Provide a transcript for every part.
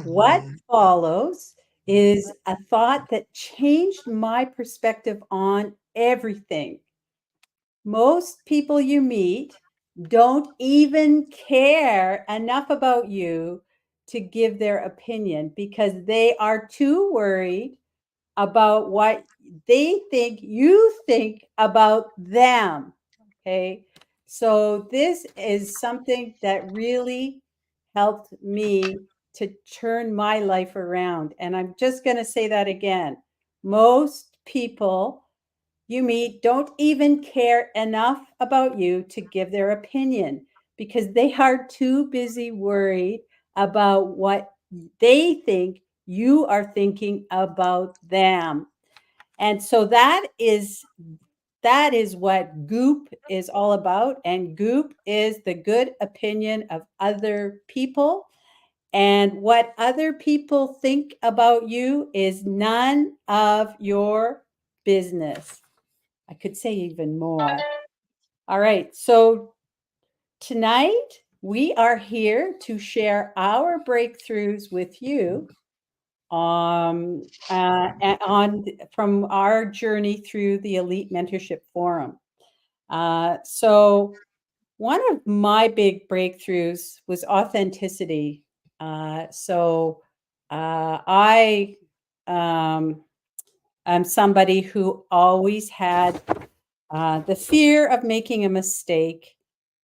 What Mhm. follows is a thought that changed my perspective on everything. Most people you meet don't even care enough about you to give their opinion because they are too worried about what they think you think about them. Okay. So, this is something that really helped me to turn my life around. And I'm just going to say that again. Most people you meet don't even care enough about you to give their opinion because they are too busy worried about what they think you are thinking about them. And so that is what goop is all about, and goop is the good opinion of other people, and what other people think about you is none of your business. I could say even more. All right. So tonight we are here to share our breakthroughs with you on from our journey through the Elite Mentorship Forum. So one of my big breakthroughs was authenticity. I um, am somebody who always had the fear of making a mistake.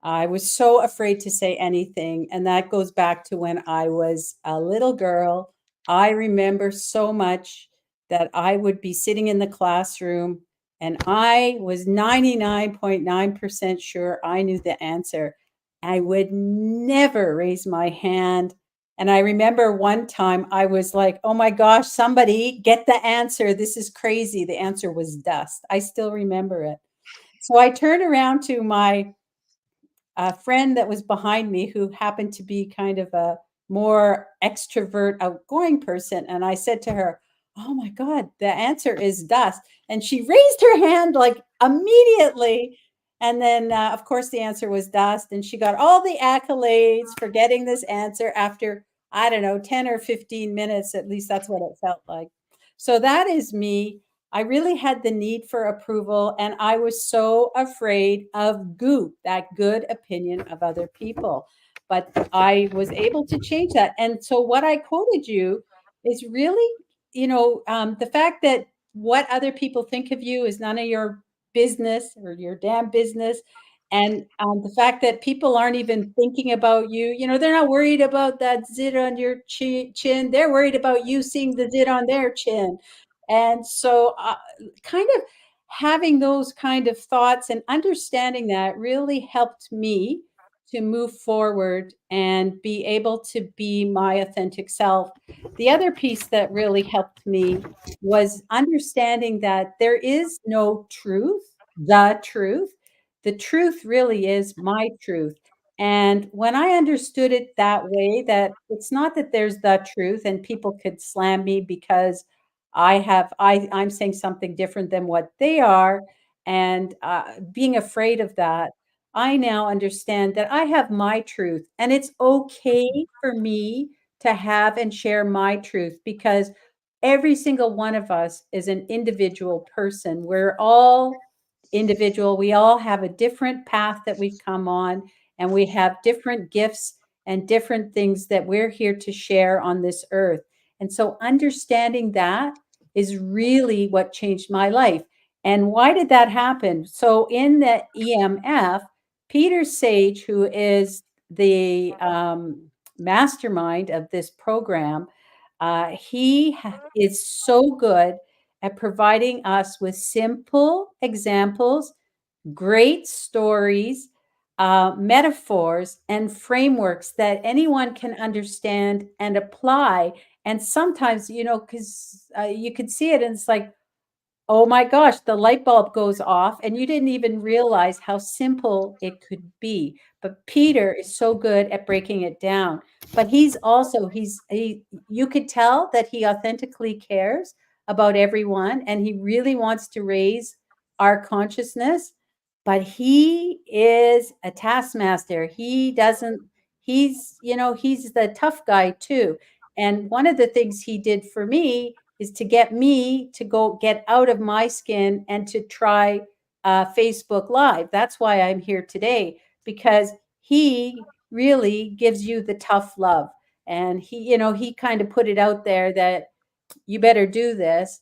I was so afraid to say anything. And that goes back to when I was a little girl. I remember so much that I would be sitting in the classroom and I was 99.9% sure I knew the answer. I would never raise my hand. And I remember one time I was like, oh my gosh, somebody get the answer. This is crazy. The answer was dust. I still remember it. So I turned around to my friend that was behind me, who happened to be kind of a more extrovert, outgoing person. And I said to her, oh my God, the answer is dust. And she raised her hand like immediately. And then, of course, the answer was dust. And she got all the accolades for getting this answer after, I don't know, 10 or 15 minutes. At least that's what it felt like. So that is me. I really had the need for approval, and I was so afraid of goop, that good opinion of other people. But I was able to change that. And so, what I quoted you is really, the fact that what other people think of you is none of your business or your damn business. And the fact that people aren't even thinking about you, they're not worried about that zit on your chin. They're worried about you seeing the zit on their chin. And so, kind of having those kind of thoughts and understanding that really helped me to move forward and be able to be my authentic self. The other piece that really helped me was understanding that there is no truth, the truth. The truth really is my truth. And when I understood it that way, that it's not that there's the truth and people could slam me because I'm saying something different than what they are, and being afraid of that, I now understand that I have my truth, and it's okay for me to have and share my truth because every single one of us is an individual person. We're all individual. We all have a different path that we've come on, and we have different gifts and different things that we're here to share on this earth. And so understanding that is really what changed my life. And why did that happen? So in the EMF, Peter Sage, who is the mastermind of this program, is so good at providing us with simple examples, great stories, metaphors, and frameworks that anyone can understand and apply. And sometimes, because you can see it and it's like, oh my gosh, the light bulb goes off, and you didn't even realize how simple it could be. But Peter is so good at breaking it down. But you could tell that he authentically cares about everyone, and he really wants to raise our consciousness. But he is a taskmaster. He's the tough guy too. And one of the things he did for me is to get me to go get out of my skin and to try Facebook Live. That's why I'm here today, because he really gives you the tough love. And he kind of put it out there that you better do this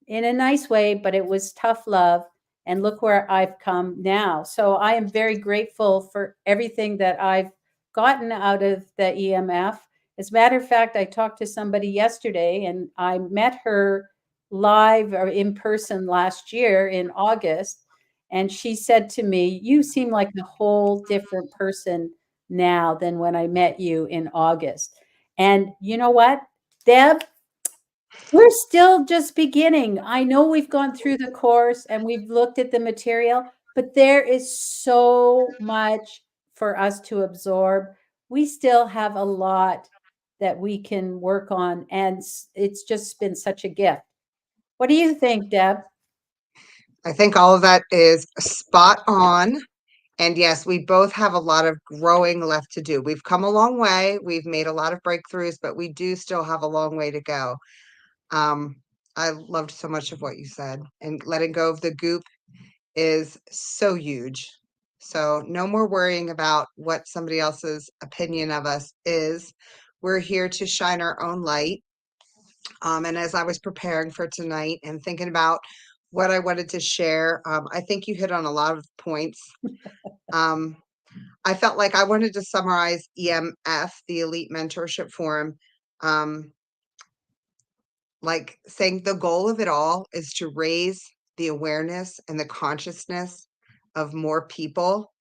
in a nice way, but it was tough love. And look where I've come now. So I am very grateful for everything that I've gotten out of the EMF. As a matter of fact, I talked to somebody yesterday and I met her live or in person last year in August. And she said to me, "You seem like a whole different person now than when I met you in August." And you know what, Deb? We're still just beginning. I know we've gone through the course and we've looked at the material, but there is so much for us to absorb. We still have a lot that we can work on, and it's just been such a gift. What do you think, Deb? I think all of that is spot on. And yes, we both have a lot of growing left to do. We've come a long way. We've made a lot of breakthroughs, but we do still have a long way to go. Um, I loved so much of what you said, and letting go of the goop is so huge. So no more worrying about what somebody else's opinion of us is. We're here to shine our own light. And as I was preparing for tonight and thinking about what I wanted to share, I think you hit on a lot of points. Um, I felt like I wanted to summarize EMF, the Elite Mentorship Forum, um, like saying the goal of it all is to raise the awareness and the consciousness of more people,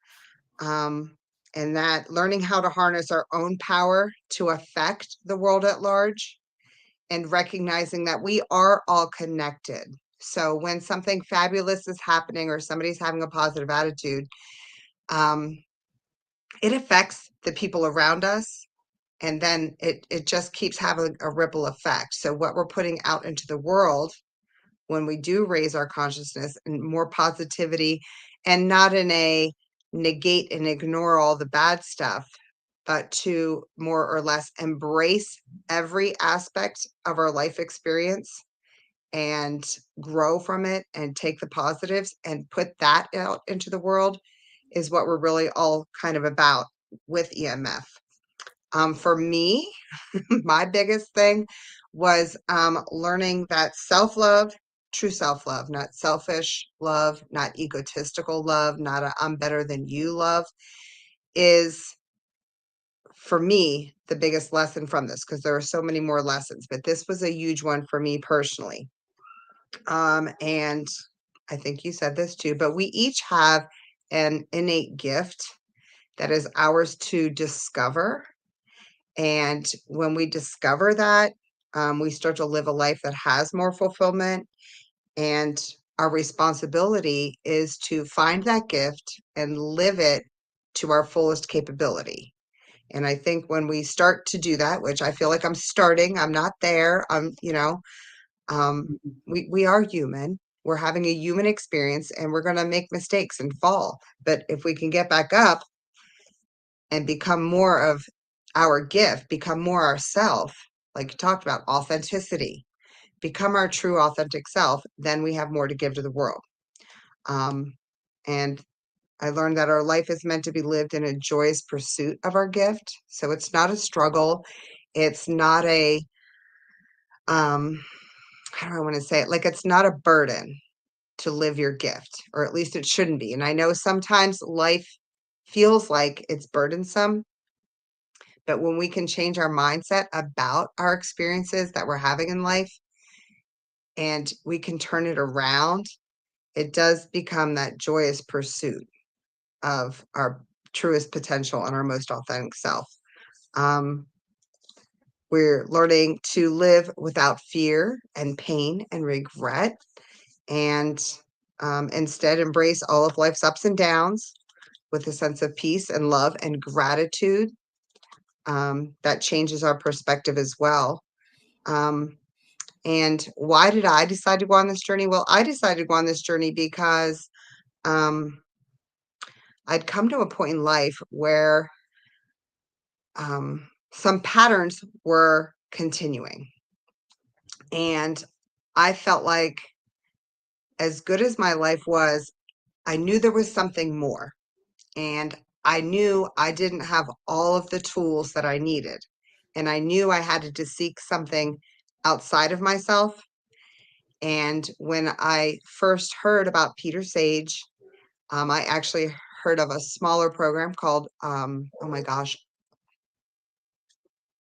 um, and that learning how to harness our own power to affect the world at large, and recognizing that we are all connected. So when something fabulous is happening or somebody's having a positive attitude, um, it affects the people around us, and then it just keeps having a ripple effect. So what we're putting out into the world when we do raise our consciousness and more positivity, and not in a negate and ignore all the bad stuff, but to more or less embrace every aspect of our life experience and grow from it and take the positives and put that out into the world, is what we're really all kind of about with EMF. For me, my biggest thing was learning that self-love, true self-love, not selfish love, not egotistical love, not a I'm better than you love, is for me the biggest lesson from this, because there are so many more lessons, but this was a huge one for me personally. And I think you said this too, but we each have an innate gift that is ours to discover. And when we discover that, we start to live a life that has more fulfillment. And our responsibility is to find that gift and live it to our fullest capability. And I think when we start to do that, which I feel like I'm starting, I'm not there, um, we are human. We're having a human experience and we're going to make mistakes and fall. But if we can get back up and become more of our gift, become more ourself, like you talked about, authenticity, become our true authentic self, then we have more to give to the world. And I learned that our life is meant to be lived in a joyous pursuit of our gift. So it's not a struggle. It's not a, how do I want to say it? Like, it's not a burden to live your gift, or at least it shouldn't be. And I know sometimes life feels like it's burdensome, but when we can change our mindset about our experiences that we're having in life and we can turn it around, it does become that joyous pursuit of our truest potential and our most authentic self. Um, we're learning to live without fear and pain and regret, and instead embrace all of life's ups and downs with a sense of peace and love and gratitude. That changes our perspective as well. And why did I decide to go on this journey? Well, I decided to go on this journey because I'd come to a point in life where some patterns were continuing. And I felt like, as good as my life was, I knew there was something more. And I knew I didn't have all of the tools that I needed. And I knew I had to seek something outside of myself. And when I first heard about Peter Sage, I actually heard of a smaller program called, oh my gosh,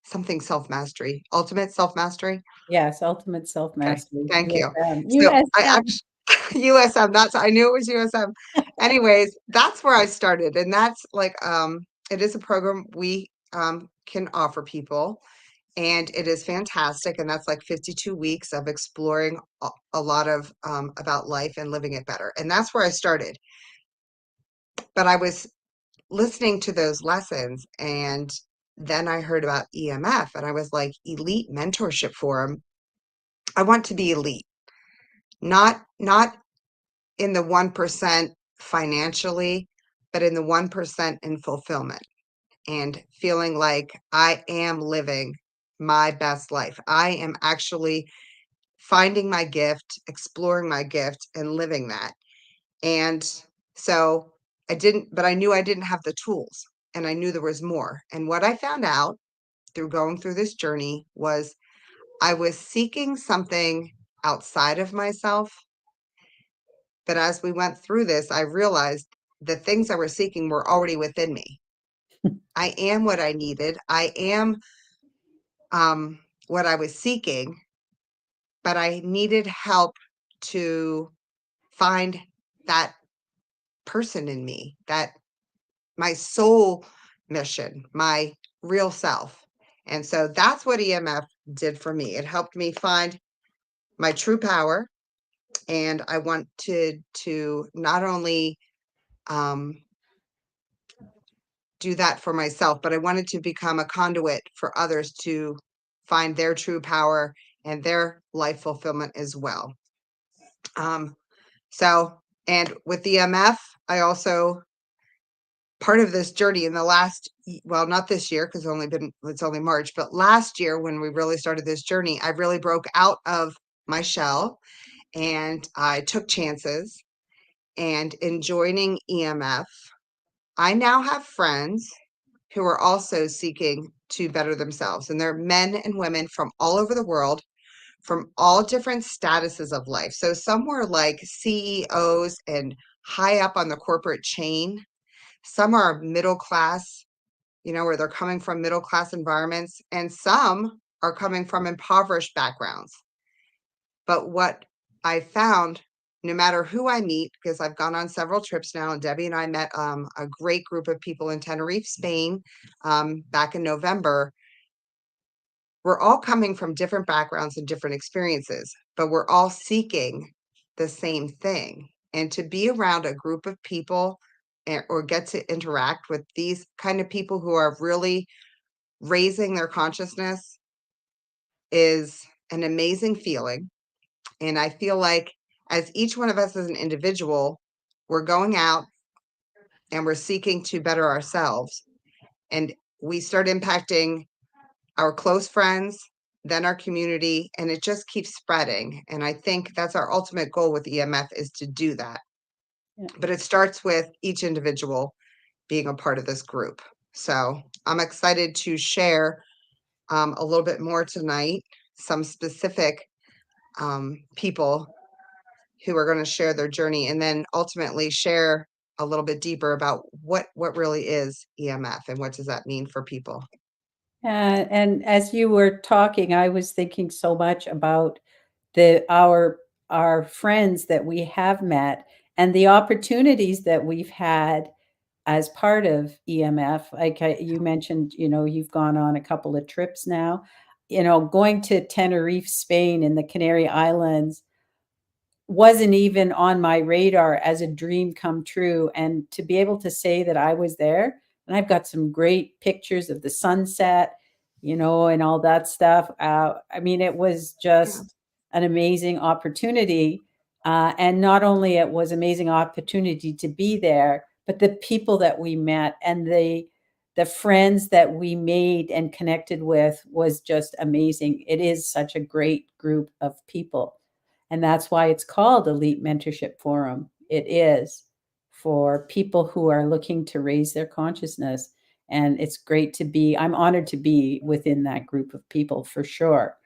something self-mastery, ultimate self-mastery. Yes, ultimate Okay, self-mastery. thank you. USM. So I USM. actually, USM, I knew it was USM. Anyways, that's where I started. And that's like, it is a program we can offer people. And it is fantastic. And that's like 52 weeks of exploring a lot of about life and living it better. And that's where I started. But I was listening to those lessons, and then I heard about EMF, and I was like, Elite Mentorship Forum. I want to be elite, not in the 1% financially, but in the 1% in fulfillment, and feeling like I am living my best life. I am actually finding my gift, exploring my gift, and living that. And so but I knew I didn't have the tools, and I knew there was more. And what I found out through going through this journey was I was seeking something outside of myself. But as we went through this, I realized the things I was seeking were already within me. I am what I needed. I am what I was seeking, but I needed help to find that person in me, that my soul mission, my real self. And so that's what EMF did for me. It helped me find my true power. And I wanted to not only um, do that for myself, but I wanted to become a conduit for others to find their true power and their life fulfillment as well. Um, so, and with EMF, I also part of this journey in the last, well, not this year, because it's only March, but last year when we really started this journey, I really broke out of my shell, and I took chances. And in joining EMF, I now have friends who are also seeking to better themselves. And they're men and women from all over the world, from all different statuses of life. So some were like CEOs and high up on the corporate chain. Some are middle class, where they're coming from middle class environments, and some are coming from impoverished backgrounds. But what I found, no matter who I meet, because I've gone on several trips now, and Debbie and I met a great group of people in Tenerife, Spain, back in November. We're all coming from different backgrounds and different experiences, but we're all seeking the same thing. And to be around a group of people or get to interact with these kind of people who are really raising their consciousness is an amazing feeling. And I feel like as each one of us as an individual, we're going out and we're seeking to better ourselves. And we start impacting our close friends, then our community, and it just keeps spreading. And I think that's our ultimate goal with EMF, is to do that. Yeah. But it starts with each individual being a part of this group. So I'm excited to share a little bit more tonight, some specific people who are going to share their journey, and then ultimately share a little bit deeper about what really is EMF and what does that mean for people. And as you were talking, I was thinking so much about our friends that we have met and the opportunities that we've had as part of EMF. Like you mentioned, you've gone on a couple of trips now. Going to Tenerife, Spain, in the Canary Islands wasn't even on my radar as a dream come true. And to be able to say that I was there, and I've got some great pictures of the sunset, and all that stuff. I mean, it was just an amazing opportunity. And not only it was amazing opportunity to be there, but the people that we met and the friends that we made and connected with was just amazing. It is such a great group of people. And that's why it's called Elite Mentorship Forum. It is for people who are looking to raise their consciousness. And it's great to be, I'm honored to be within that group of people for sure.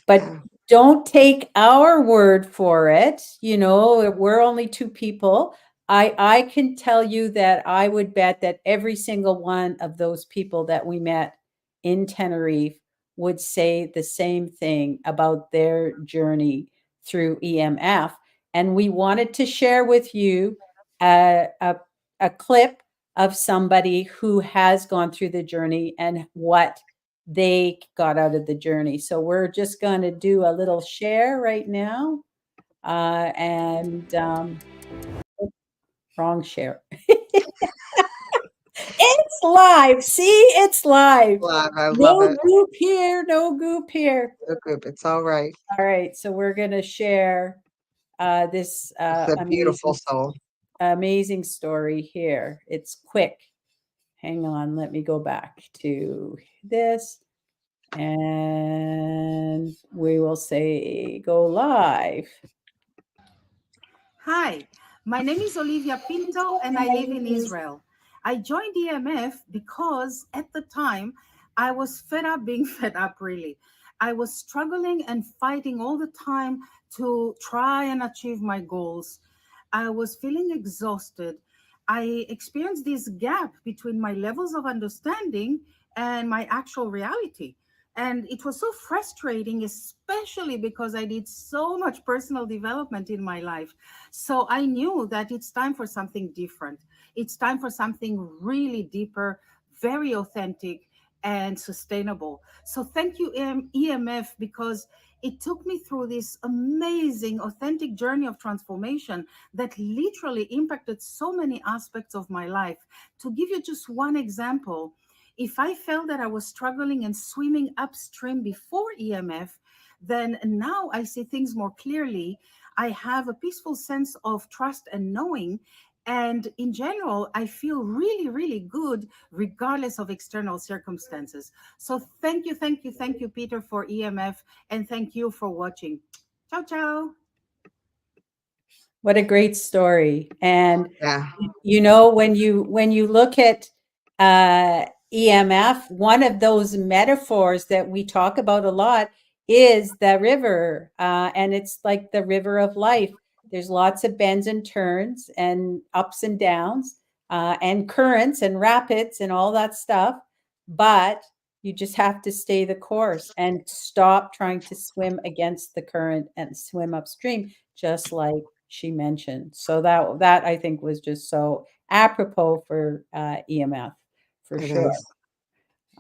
But Yeah. don't take our word for it. You know, we're only two people. I can tell you that I would bet that every single one of those people that we met in Tenerife would say the same thing about their journey through EMF. And we wanted to share with you a clip of somebody who has gone through the journey and what they got out of the journey. So we're just going to do a little share right now. And wrong share. It's live. See, it's live. I love No it. goop here. No goop here. The group, it's all right. All right. So we're going to share this It's a beautiful soul. amazing story here. It's quick. Hang on. Let me go back to this. And we will say go live. Hi, my name is Olivia Pinto and I live in Israel. I joined EMF because at the time I was fed up being fed up, really. I was struggling and fighting all the time to try and achieve my goals. I was feeling exhausted. I experienced this gap between my levels of understanding and my actual reality. And it was so frustrating, especially because I did so much personal development in my life. So I knew that it's time for something different. It's time for something really deeper, very authentic, and sustainable. So thank you, EMF, because it took me through this amazing, authentic journey of transformation that literally impacted so many aspects of my life. To give you just one example, if I felt that I was struggling and swimming upstream before EMF, then now I see things more clearly. I have a peaceful sense of trust and knowing. And in general, I feel really, really good, regardless of external circumstances. So thank you, Peter, for EMF. And thank you for watching. Ciao, ciao. What a great story. And Yeah. you know, when you look at EMF, one of those metaphors that we talk about a lot is the river, and it's like the river of life. There's lots of bends and turns and ups and downs, and currents and rapids and all that stuff, but you just have to stay the course and stop trying to swim against the current and swim upstream, just like she mentioned. So that I think was just so apropos for EMF, for It sure. is.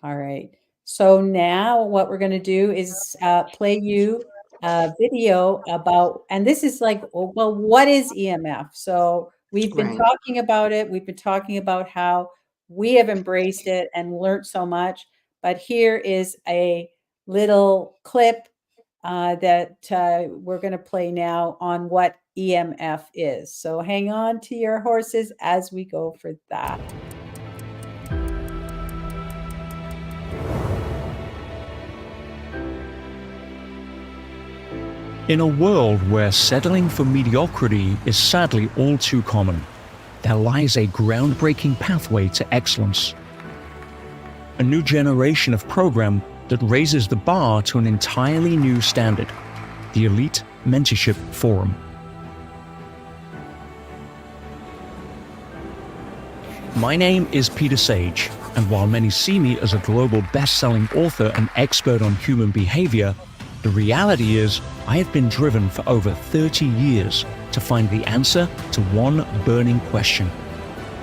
All right. So now what we're going to do is play you a video about, and this is like, well, what is EMF? So we've been Right. talking about it. We've been talking about how we have embraced it and learned so much. But here is a little clip that we're going to play now on what EMF is. So hang on to your horses as we go for that. In a world where settling for mediocrity is sadly all too common, there lies a groundbreaking pathway to excellence. A new generation of program that raises the bar to an entirely new standard, the Elite Mentorship Forum. My name is Peter Sage, and while many see me as a global best-selling author and expert on human behavior, the reality is I have been driven for over 30 years to find the answer to one burning question.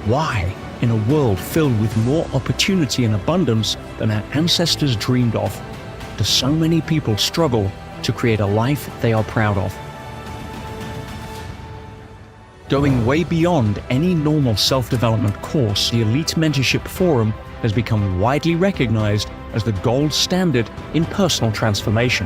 Why, in a world filled with more opportunity and abundance than our ancestors dreamed of, do so many people struggle to create a life they are proud of? Going way beyond any normal self-development course, the Elite Mentorship Forum has become widely recognized as the gold standard in personal transformation.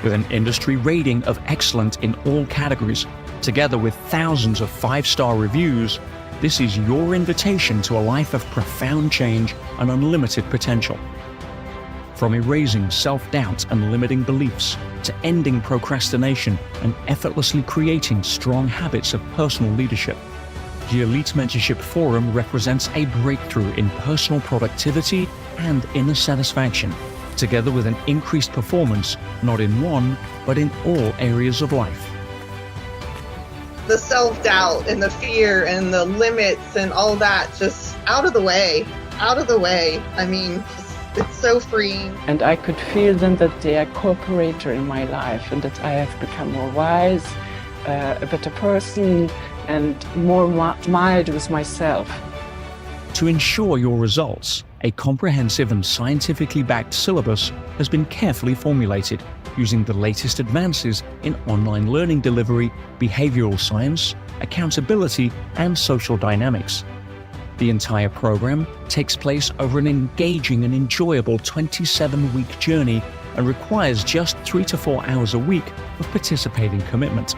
With an industry rating of excellent in all categories, together with thousands of 5-star reviews, This is your invitation to a life of profound change and unlimited potential. From erasing self-doubt and limiting beliefs, to ending procrastination and effortlessly creating strong habits of personal leadership, the Elite Mentorship Forum represents a breakthrough in personal productivity and inner satisfaction, together with an increased performance not in one, but in all areas of life. The self-doubt and the fear and the limits and all that, just out of the way. I mean, it's so freeing. And I could feel then that they are co-operator in my life and that I have become more wise, a better person, and more mild with myself. To ensure your results, a comprehensive and scientifically backed syllabus has been carefully formulated using the latest advances in online learning delivery, behavioral science, accountability, and social dynamics. The entire program takes place over an engaging and enjoyable 27-week journey and requires just 3 to 4 hours a week of participating commitment,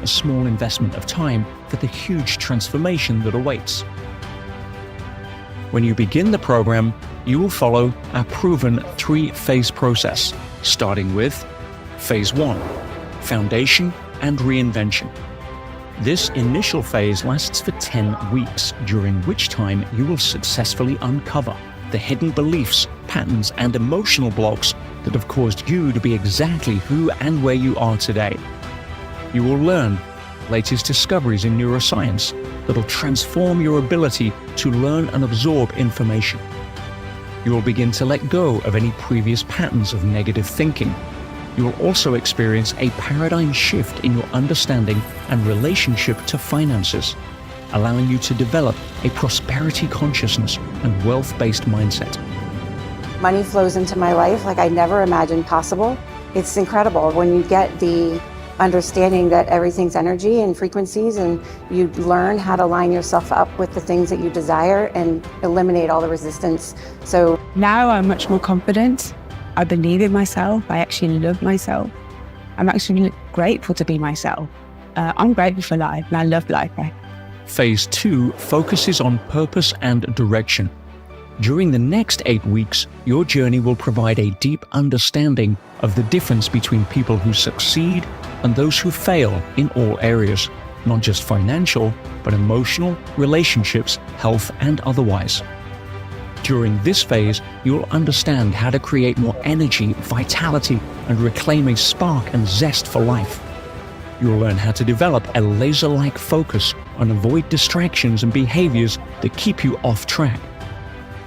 a small investment of time for the huge transformation that awaits. When you begin the program, you will follow our proven 3-phase process, starting with Phase 1, Foundation and Reinvention. This initial phase lasts for 10 weeks, during which time you will successfully uncover the hidden beliefs, patterns, and emotional blocks that have caused you to be exactly who and where you are today. You will learn latest discoveries in neuroscience that will transform your ability to learn and absorb information. You will begin to let go of any previous patterns of negative thinking. You will also experience a paradigm shift in your understanding and relationship to finances, allowing you to develop a prosperity consciousness and wealth-based mindset. Money flows into my life like I never imagined possible. It's incredible when you get the understanding that everything's energy and frequencies, and you learn how to line yourself up with the things that you desire and eliminate all the resistance. So now I'm much more confident. I believe in myself. I actually love myself. I'm actually grateful to be myself. I'm grateful for life and I love life. Phase 2 focuses on purpose and direction. During the next 8 weeks, your journey will provide a deep understanding of the difference between people who succeed and those who fail in all areas, not just financial, but emotional, relationships, health, and otherwise. During this phase, you will understand how to create more energy, vitality, and reclaim a spark and zest for life. You'll learn how to develop a laser-like focus and avoid distractions and behaviors that keep you off track.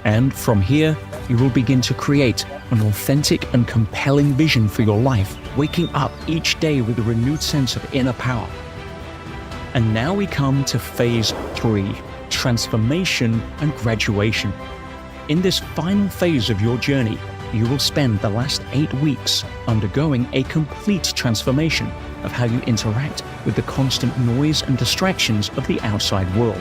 And from here, you will begin to create an authentic and compelling vision for your life, waking up each day with a renewed sense of inner power. And now we come to Phase 3, Transformation and Graduation. In this final phase of your journey, you will spend the last 8 weeks undergoing a complete transformation of how you interact with the constant noise and distractions of the outside world.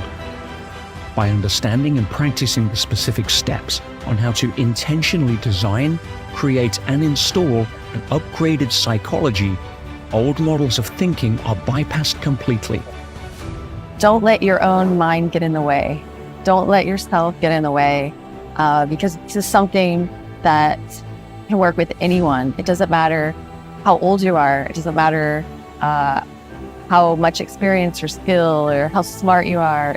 By understanding and practicing the specific steps on how to intentionally design, create, and install an upgraded psychology, old models of thinking are bypassed completely. Don't let your own mind get in the way. Don't let yourself get in the way, because this is something that can work with anyone. It doesn't matter how old you are. It doesn't matter how much experience or skill or how smart you are.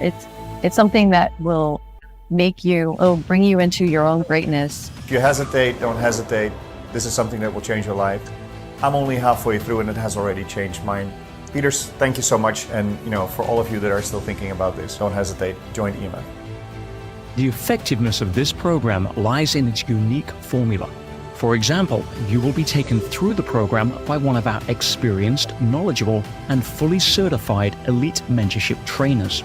It's something that will bring you into your own greatness. If you hesitate, don't hesitate. This is something that will change your life. I'm only halfway through and it has already changed mine. Peter, thank you so much. And for all of you that are still thinking about this, don't hesitate, join EMF. The effectiveness of this program lies in its unique formula. For example, you will be taken through the program by one of our experienced, knowledgeable, and fully certified Elite Mentorship trainers.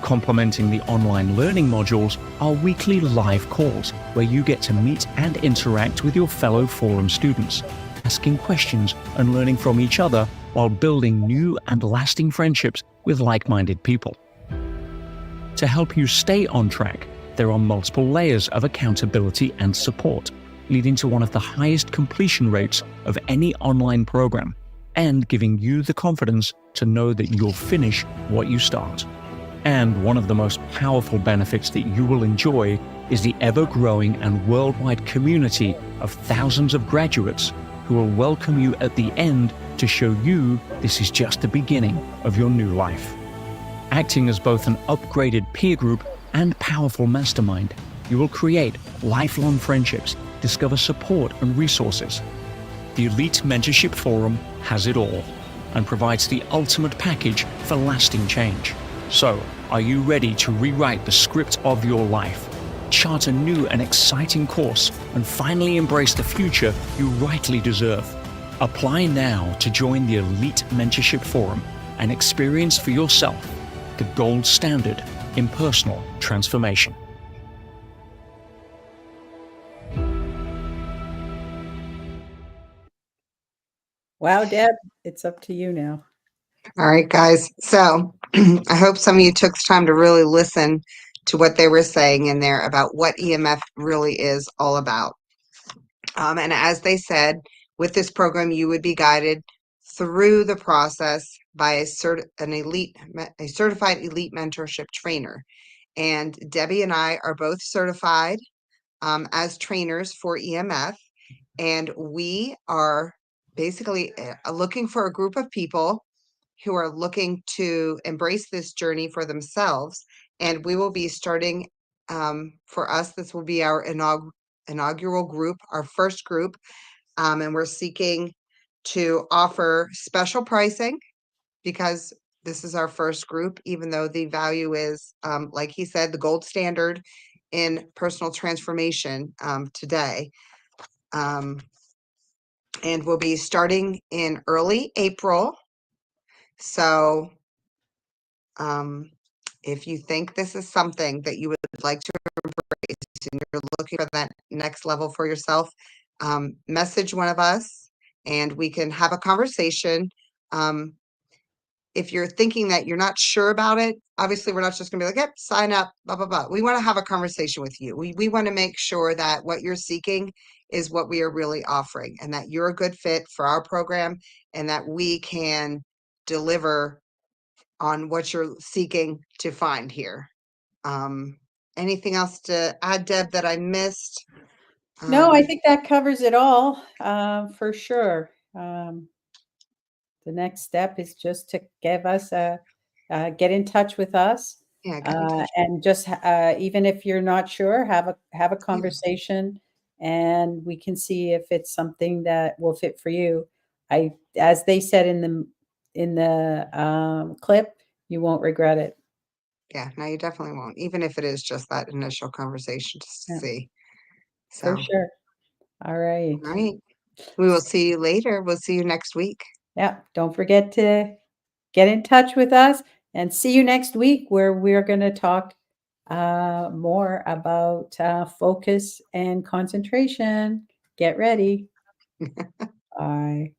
Complementing the online learning modules are weekly live calls where you get to meet and interact with your fellow forum students, asking questions and learning from each other while building new and lasting friendships with like-minded people. To help you stay on track, there are multiple layers of accountability and support, leading to one of the highest completion rates of any online program, and giving you the confidence to know that you'll finish what you start. And one of the most powerful benefits that you will enjoy is the ever-growing and worldwide community of thousands of graduates who will welcome you at the end to show you this is just the beginning of your new life. Acting as both an upgraded peer group and powerful mastermind, you will create lifelong friendships, discover support and resources. The Elite Mentorship Forum has it all and provides the ultimate package for lasting change. So, are you ready to rewrite the script of your life, chart a new and exciting course, and finally embrace the future you rightly deserve? Apply now to join the Elite Mentorship Forum and experience for yourself the gold standard in personal transformation. Wow, Deb, it's up to you now. All right, guys. So I hope some of you took the time to really listen to what they were saying in there about what EMF really is all about. And as they said, with this program, you would be guided through the process by a certified elite mentorship trainer. And Debbie and I are both certified as trainers for EMF. And we are basically looking for a group of people who are looking to embrace this journey for themselves. And we will be starting, for us, this will be our inaugural group, our first group. And we're seeking to offer special pricing because this is our first group, even though the value is, like he said, the gold standard in personal transformation today. And we'll be starting in early April. So if you think this is something that you would like to embrace and you're looking for that next level for yourself, message one of us and we can have a conversation. If you're thinking that you're not sure about it, obviously we're not just gonna be like, yep, sign up, blah, blah, blah. We wanna have a conversation with you. We wanna make sure that what you're seeking is what we are really offering and that you're a good fit for our program and that we can deliver on what you're seeking to find here. Anything else to add, Deb, that I missed? No, I think that covers it all, for sure. The next step is just to give us get in touch with us. Yeah, get in touch. And just even if you're not sure, have a conversation, and we can see if it's something that will fit for you. As they said in the clip, you won't regret it. Yeah, no, you definitely won't, even if it is just that initial conversation just to Yeah. see. For So, sure. All right. all right. We will see you later. We'll see you next week. Yeah. Don't forget to get in touch with us and see you next week where we're going to talk more about focus and concentration. Get ready. Bye.